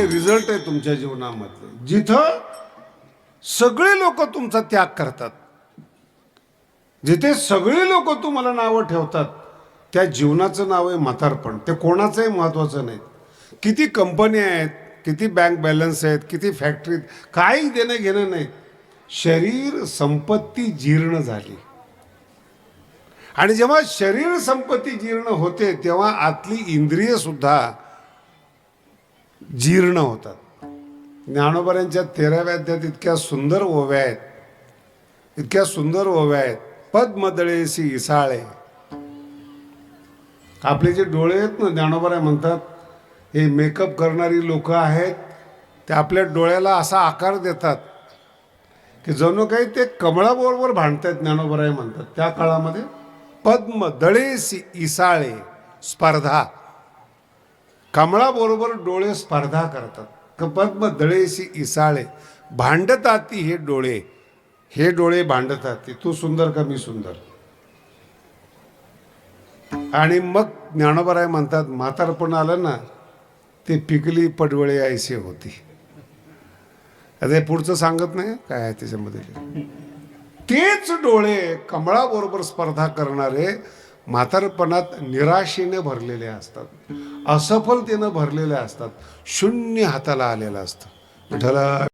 Result आहे तुमच्या जीवनामध्ये. जिथं सगळे लोक तुमचा त्याग करतात, जिथे सगळे लोक तुम्हाला नावं ठेवतात, त्या जीवनाचं नाव आहे म्हातारपण. ते कोणाचंही महत्त्वाचं नाही. किती कंपन्या आहेत, किती बँक बॅलन्स आहेत, किती फॅक्टरीत, काही देणं घेणं नाही. शरीर संपत्ती जीर्ण झाली, आणि जेव्हा शरीर संपत्ती जीर्ण होते तेव्हा आतली इंद्रिय सुद्धा जीर्ण होतात. ज्ञानोबांच्या 13व्या अध्यायात इतक्या सुंदर ओव्या आहेत, इतक्या सुंदर ओव्या आहेत. पद्मदळेसी इसाळे. आपले जे डोळे आहेत ना, ज्ञानोबा म्हणतात हे मेकअप करणारी लोक आहेत, ते आपल्या डोळ्याला असा आकार देतात की जणू काही ते कमळाबरोबर भांडतायत. ज्ञानोबा म्हणतात त्या काळामध्ये पद्मदळेसी इसाळे स्पर्धा, कमळाबरोबर डोळे स्पर्धा करतात. पद्मदळेसी इसाळे, भांडतात हे डोळे, हे डोळे भांडतात, तू सुंदर का मी सुंदर. आणि मग ज्ञानोबा म्हणतात म्हातारपण आलं ना, ते पिकली पडवळे ऐसे होती. आता पुढचं सांगत नाही काय आहे त्याच्यामध्ये. तेच डोळे कमळाबरोबर स्पर्धा करणारे म्हातारपणात निराशेने भरलेले असतात, असफलतेनं भरलेले असतात, शून्य हाताला आलेलं असतं. विठ्ठला